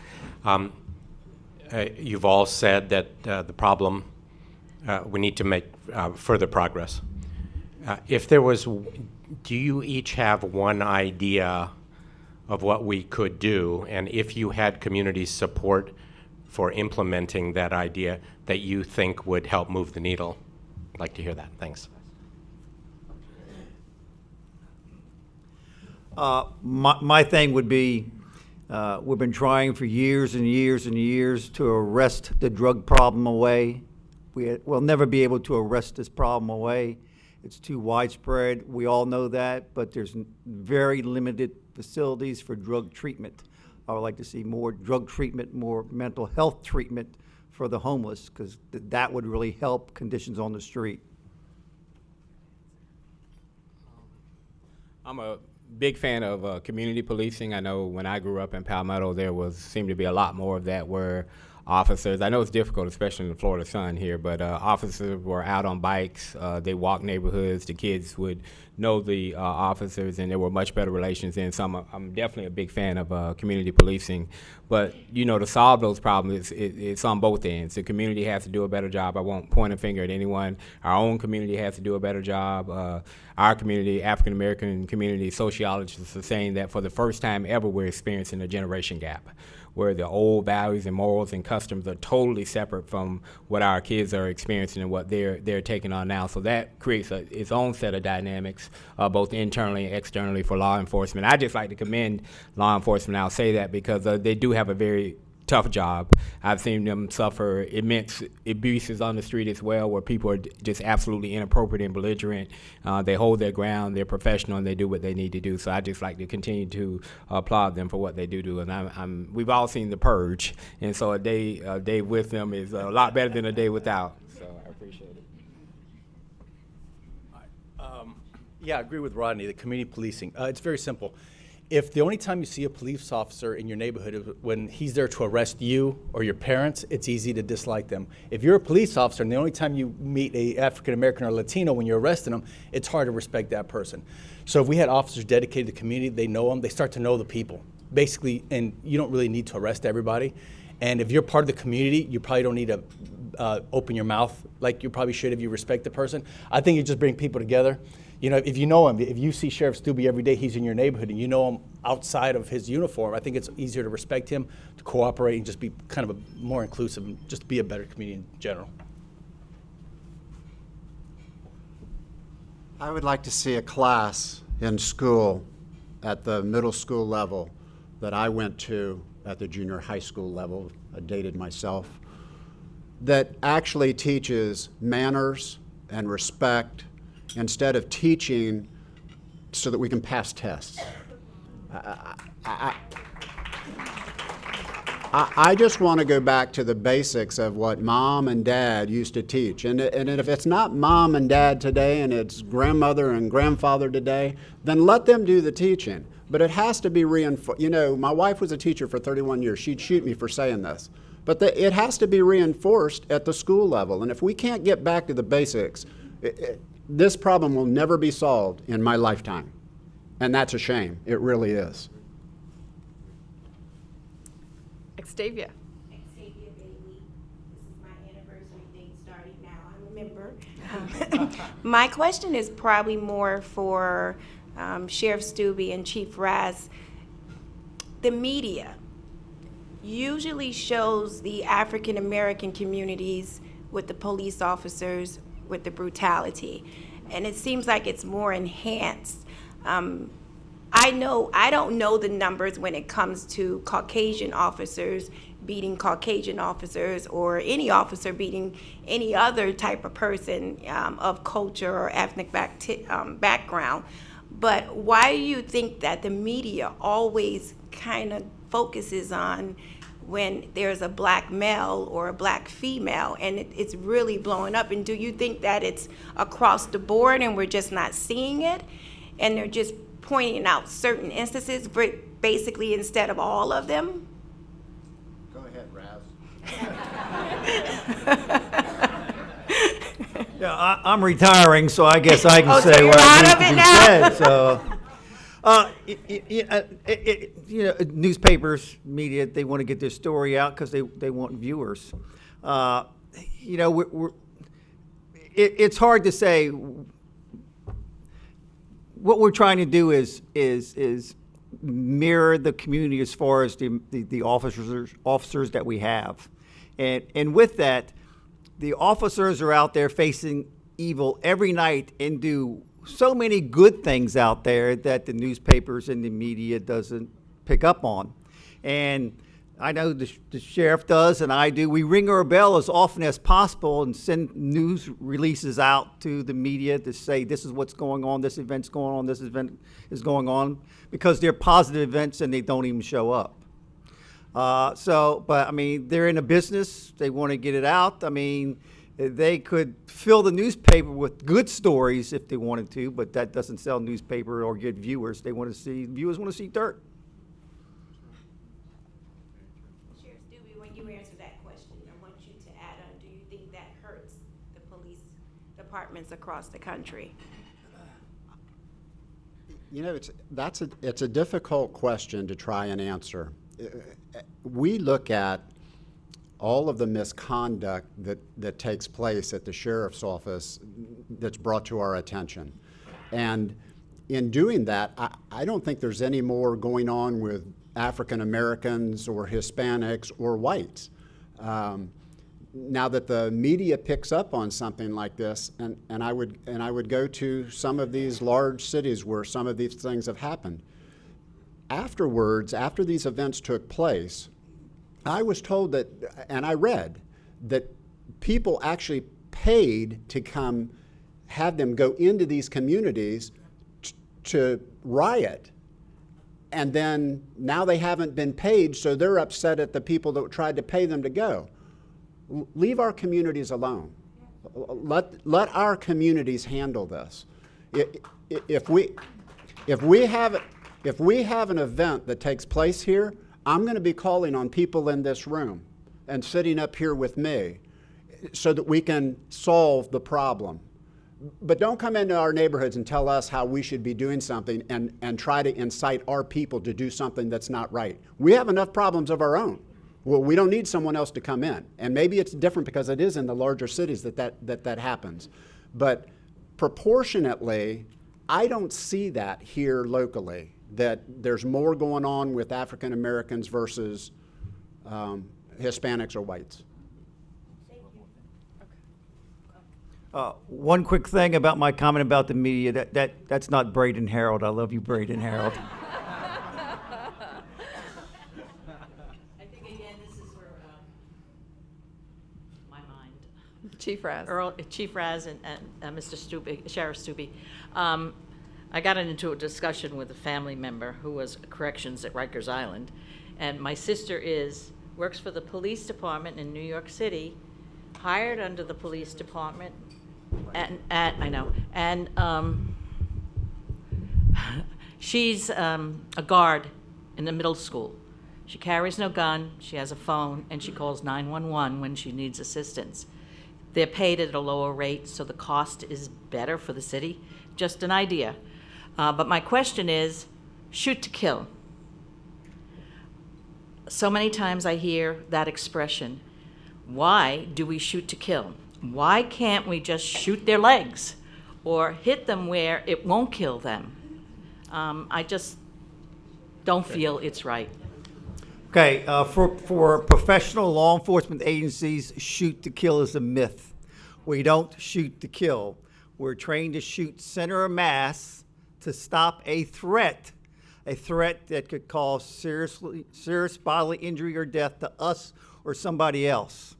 You've all said that the problem, we need to make further progress. If there was, do you each have one idea of what we could do, and if you had community support for implementing that idea that you think would help move the needle? I'd like to hear that. Thanks. My thing would be, we've been trying for years and years and years to arrest the drug problem away. We'll never be able to arrest this problem away. It's too widespread. We all know that, but there's very limited facilities for drug treatment. I would like to see more drug treatment, more mental health treatment for the homeless, because that would really help conditions on the street. I'm a big fan of community policing. I know when I grew up in Palmetto, there seemed to be a lot more of that where officers, I know it's difficult, especially in the Florida sun here, but officers were out on bikes, they walked neighborhoods, the kids would know the officers, and there were much better relations then. So I'm definitely a big fan of community policing. But, you know, to solve those problems, it's on both ends. The community has to do a better job. I won't point a finger at anyone. Our own community has to do a better job. Our community, African-American community, sociologists are saying that for the first time ever, we're experiencing a generation gap, where the old values and morals and customs are totally separate from what our kids are experiencing and what they're taking on now. So that creates its own set of dynamics, both internally and externally for law enforcement. I just like to commend law enforcement. I'll say that because they do have a very tough job. I've seen them suffer immense abuses on the street as well, where people are just absolutely inappropriate and belligerent. They hold their ground, they're professional, and they do what they need to do. So I just like to continue to applaud them for what they do. And we've all seen The Purge, and so a day with them is a lot better than a day without. So I appreciate it. Yeah, I agree with Rodney, the community policing. It's very simple. If the only time you see a police officer in your neighborhood is when he's there to arrest you or your parents, it's easy to dislike them. If you're a police officer and the only time you meet a African American or Latino when you're arresting them, it's hard to respect that person. So if we had officers dedicated to the community, they know them, they start to know the people. Basically, and you don't really need to arrest everybody. And if you're part of the community, you probably don't need to open your mouth like you probably should if you respect the person. I think you just bring people together. You know, if you know him, if you see Sheriff Steube every day, he's in your neighborhood, and you know him outside of his uniform, I think it's easier to respect him, to cooperate, and just be kind of a more inclusive, and just be a better community in general. I would like to see a class in school at the middle school level that I went to at the junior high school level, I dated myself, that actually teaches manners and respect instead of teaching so that we can pass tests. I just want to go back to the basics of what mom and dad used to teach. And if it's not mom and dad today and it's grandmother and grandfather today, then let them do the teaching. But it has to be reinforced. You know, my wife was a teacher for 31 years. She'd shoot me for saying this. But it has to be reinforced at the school level. And if we can't get back to the basics, this problem will never be solved in my lifetime. And that's a shame. It really is. Xtavia. Xtavia Bailey. This is my anniversary date starting now. I'm a member. My question is probably more for Sheriff Steube and Chief Raz. The media usually shows the African American communities with the police officers with the brutality, and it seems like it's more enhanced. I don't know the numbers when it comes to Caucasian officers beating Caucasian officers or any officer beating any other type of person of culture or ethnic background. But why do you think that the media always kind of focuses on when there's a black male or a black female and it's really blowing up? And do you think that it's across the board and we're just not seeing it? And they're just pointing out certain instances, basically instead of all of them? Go ahead, Raz. Yeah, I'm retiring, so I guess I can Oh, so say you're what out needs of to it be now? said. So, newspapers, media, they want to get their story out because they want viewers. It's hard to say. What we're trying to do is mirror the community as far as the officers that we have, and with that, the officers are out there facing evil every night and do so many good things out there that the newspapers and the media doesn't pick up on. And I know the sheriff does, and I do. We ring our bell as often as possible and send news releases out to the media to say this is what's going on, this event's going on, this event is going on, because they're positive events and they don't even show up. But I mean, they're in a business, they want to get it out. I mean, they could fill the newspaper with good stories if they wanted to, but that doesn't sell newspaper or get viewers. Viewers want to see dirt. Sheriff Steube, when you answer that question, I want you to add on, do you think that hurts the police departments across the country? You know, it's a difficult question to try and answer. We look at all of the misconduct that takes place at the sheriff's office that's brought to our attention. And in doing that, I don't think there's any more going on with African Americans or Hispanics or whites. Now that the media picks up on something like this, and I would go to some of these large cities where some of these things have happened. Afterwards, after these events took place, I was told that, and I read, that people actually paid to come have them go into these communities to riot. And then now they haven't been paid, so they're upset at the people that tried to pay them to go. Leave our communities alone. Let our communities handle this. If we have If we have an event that takes place here, I'm going to be calling on people in this room and sitting up here with me so that we can solve the problem. But don't come into our neighborhoods and tell us how we should be doing something and try to incite our people to do something that's not right. We have enough problems of our own. Well, we don't need someone else to come in. And maybe it's different because it is in the larger cities that happens. But proportionately, I don't see that here locally, that there's more going on with African Americans versus Hispanics or whites. One quick thing about my comment about the media, that's not Braden Herald. I love you, Braden Herald. I think again, this is where my mind. Chief Raz. Chief Raz and Mr. Steube, Sheriff Steube. I got into a discussion with a family member who was corrections at Rikers Island, and my sister works for the police department in New York City, hired under the police department, and she's a guard in the middle school. She carries no gun, she has a phone, and she calls 911 when she needs assistance. They're paid at a lower rate, so the cost is better for the city. Just an idea. But my question is, shoot to kill. So many times I hear that expression. Why do we shoot to kill? Why can't we just shoot their legs or hit them where it won't kill them? I just don't feel it's right. Okay, for professional law enforcement agencies, shoot to kill is a myth. We don't shoot to kill. We're trained to shoot center of mass to stop a threat that could cause serious bodily injury or death to us or somebody else.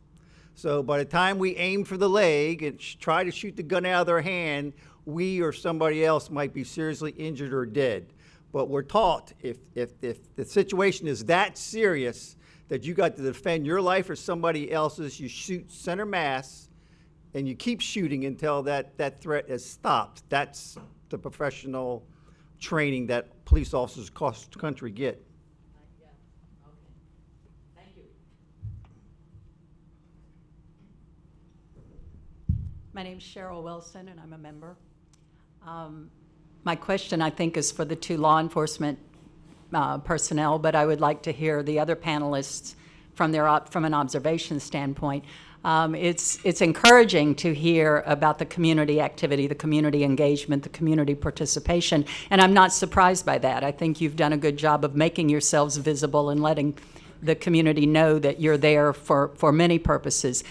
So by the time we aim for the leg and try to shoot the gun out of their hand, we or somebody else might be seriously injured or dead. But we're taught if the situation is that serious that you got to defend your life or somebody else's, you shoot center mass and you keep shooting until that threat is stopped. That's the professional training that police officers across the country get. Yeah, okay. Thank you. My name's Cheryl Wilson, and I'm a member. My question, I think, is for the two law enforcement personnel, but I would like to hear the other panelists from an observation standpoint. It's encouraging to hear about the community activity, the community engagement, the community participation, and I'm not surprised by that. I think you've done a good job of making yourselves visible and letting the community know that you're there for many purposes.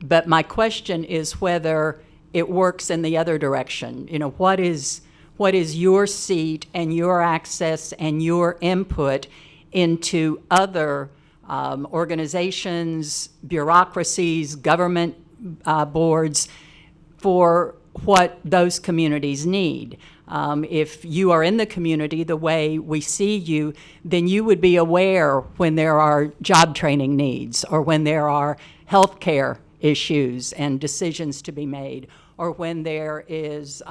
But my question is whether it works in the other direction. You know, what is your seat and your access and your input into other organizations, bureaucracies, government boards for what those communities need. If you are in the community the way we see you, then you would be aware when there are job training needs or when there are health care issues and decisions to be made, or when there is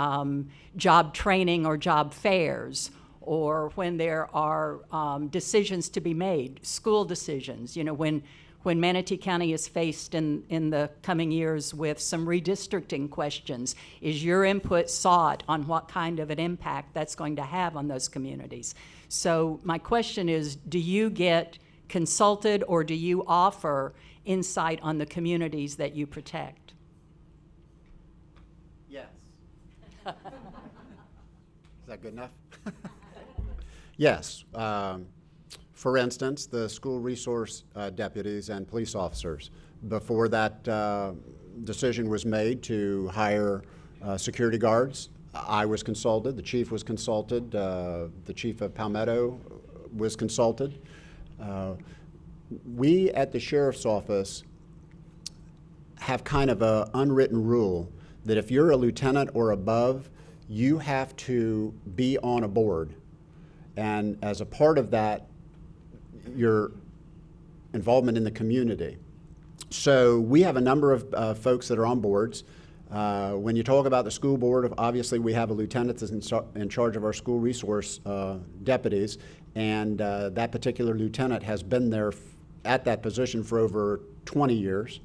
job training or job fairs, or when there are decisions to be made, school decisions. You know, when Manatee County is faced in the coming years with some redistricting questions, is your input sought on what kind of an impact that's going to have on those communities? So my question is, do you get consulted or do you offer insight on the communities that you protect? Yes. Is that good enough? Yes. For instance, the school resource deputies and police officers. Before that decision was made to hire security guards, I was consulted, the chief was consulted, the chief of Palmetto was consulted. We at the sheriff's office have kind of an unwritten rule that if you're a lieutenant or above, you have to be on a board. And as a part of that, your involvement in the community. So we have a number of folks that are on boards. When you talk about the school board, obviously we have a lieutenant that's in charge of our school resource deputies, and that particular lieutenant has been there at that position for over 20 years.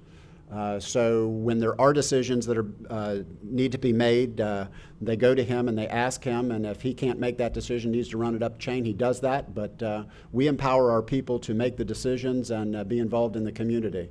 So when there are decisions that are need to be made, they go to him and they ask him, and if he can't make that decision, needs to run it up chain, he does that. But we empower our people to make the decisions and be involved in the community.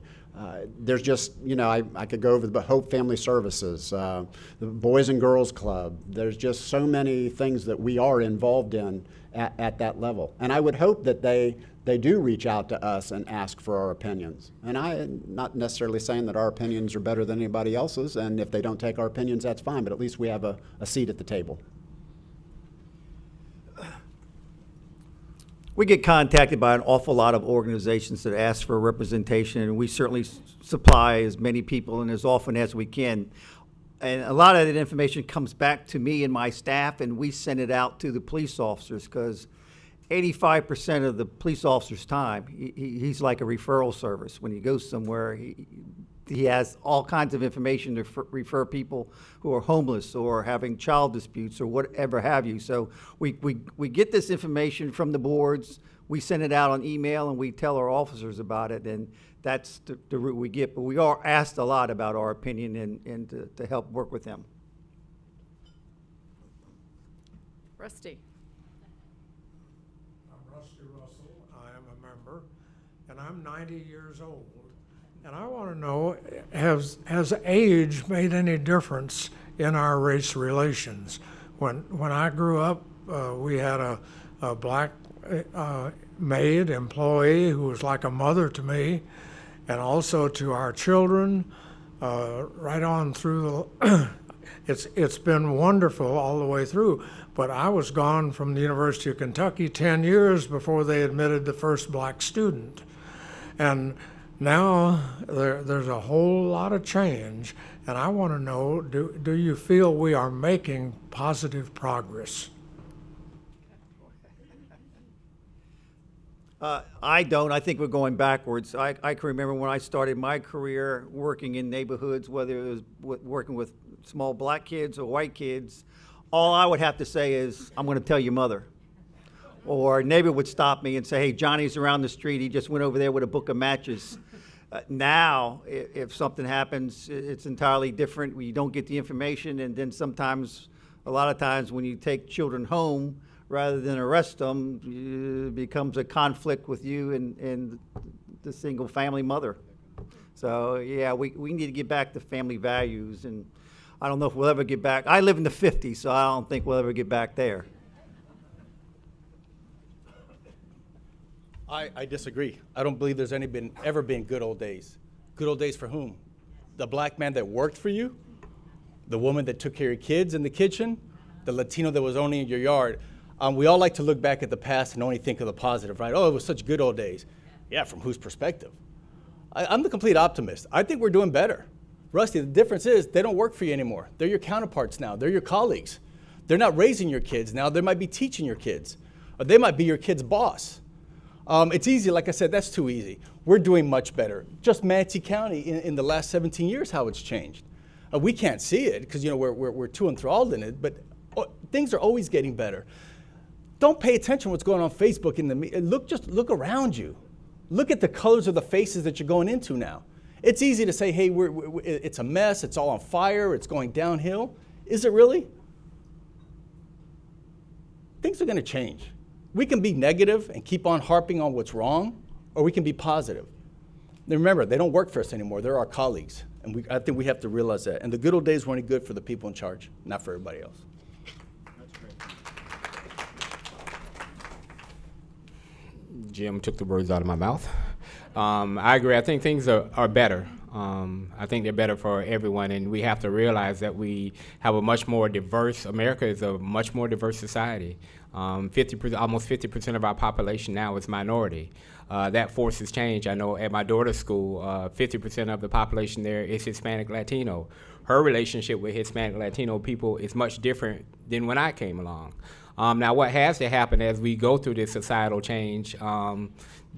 There's just, I could go over the Hope Family Services, the Boys and Girls Club. There's just so many things that we are involved in at that level. And I would hope that they do reach out to us and ask for our opinions. And I'm not necessarily saying that our opinions are better than anybody else's, and if they don't take our opinions, that's fine, but at least we have a seat at the table. We get contacted by an awful lot of organizations that ask for representation, and we certainly supply as many people and as often as we can. And a lot of that information comes back to me and my staff, and we send it out to the police officers, because 85% of the police officer's time, he's like a referral service. When he goes somewhere, he has all kinds of information to refer people who are homeless or having child disputes or whatever have you. So we get this information from the boards, we send it out on email, and we tell our officers about it, and that's the route we get. But we are asked a lot about our opinion and to help work with them. Rusty. I'm Rusty Russell. I am a member, and I'm 90 years old. And I want to know, has age made any difference in our race relations? When I grew up, we had a black maid employee who was like a mother to me, and also to our children, right on through the. It's been wonderful all the way through. But I was gone from the University of Kentucky 10 years before they admitted the first black student, and now there's a whole lot of change, and I want to know, do you feel we are making positive progress? I don't. I think we're going backwards. I can remember when I started my career working in neighborhoods, whether it was working with small black kids or white kids, all I would have to say is, I'm going to tell your mother. Or a neighbor would stop me and say, hey, Johnny's around the street. He just went over there with a book of matches. Now, if something happens, it's entirely different. You don't get the information, and then sometimes, a lot of times when you take children home, rather than arrest them, it becomes a conflict with you and the single family mother. So, yeah, we need to get back to family values, and I don't know if we'll ever get back. I live in the 50s, so I don't think we'll ever get back there. I disagree. I don't believe there's ever been good old days. Good old days for whom? The black man that worked for you? The woman that took care of your kids in the kitchen? The Latino that was only in your yard? We all like to look back at the past and only think of the positive, right? Oh, it was such good old days. Yeah, from whose perspective? I'm the complete optimist. I think we're doing better. Rusty, the difference is they don't work for you anymore. They're your counterparts now. They're your colleagues. They're not raising your kids now. They might be teaching your kids. Or they might be your kid's boss. It's easy, like I said, that's too easy. We're doing much better. Just Manatee County in the last 17 years, how it's changed. We can't see it because we're too enthralled in it, but things are always getting better. Don't pay attention to what's going on Facebook in the media. Just look around you. Look at the colors of the faces that you're going into now. It's easy to say, hey, it's a mess, it's all on fire, it's going downhill. Is it really? Things are going to change. We can be negative and keep on harping on what's wrong, or we can be positive. Now remember, they don't work for us anymore. They're our colleagues, and I think we have to realize that. And the good old days were only good for the people in charge, not for everybody else. That's great. Jim took the words out of my mouth. I agree. I think things are better. I think they're better for everyone, and we have to realize that we have a much more diverse, America is a much more diverse society. 50%, almost 50% of our population now is minority. That forces change. I know at my daughter's school, 50% of the population there is Hispanic Latino. Her relationship with Hispanic Latino people is much different than when I came along. Now, what has to happen as we go through this societal change,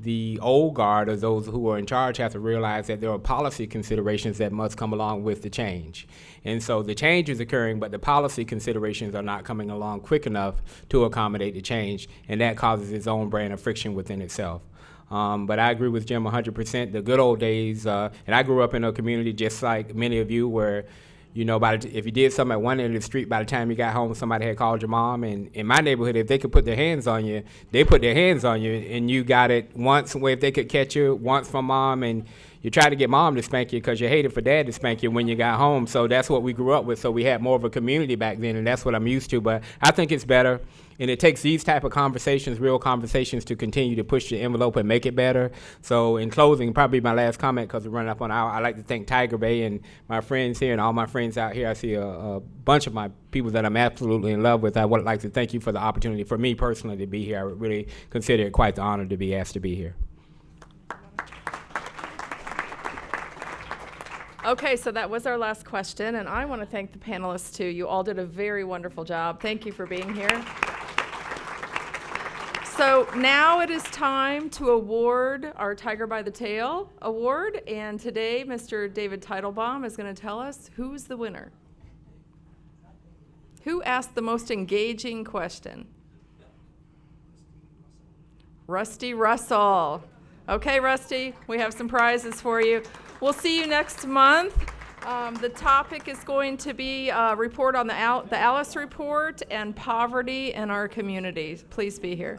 the old guard, or those who are in charge, have to realize that there are policy considerations that must come along with the change. And so the change is occurring, but the policy considerations are not coming along quick enough to accommodate the change, and that causes its own brand of friction within itself. But I agree with Jim 100%. The good old days, and I grew up in a community just like many of you where, you know, if you did something at one end of the street, by the time you got home, somebody had called your mom. And in my neighborhood, if they could put their hands on you, they put their hands on you, and you got it once, where if they could catch you once from mom, and you tried to get mom to spank you because you hated for dad to spank you when you got home. So that's what we grew up with. So we had more of a community back then, and that's what I'm used to. But I think it's better, and it takes these type of conversations, real conversations, to continue to push the envelope and make it better. So in closing, probably my last comment, because we're running up on an hour, I'd like to thank Tiger Bay and my friends here and all my friends out here. I see a bunch of my people that I'm absolutely in love with. I would like to thank you for the opportunity, for me personally, to be here. I would really consider it quite the honor to be asked to be here. Okay, so that was our last question, and I want to thank the panelists too. You all did a very wonderful job. Thank you for being here. So now it is time to award our Tiger by the Tail award, and today Mr. David Teitelbaum is going to tell us who's the winner. Who asked the most engaging question? Rusty Russell. Okay, Rusty, we have some prizes for you. We'll see you next month. The topic is going to be a report on the Alice report and poverty in our communities. Please be here.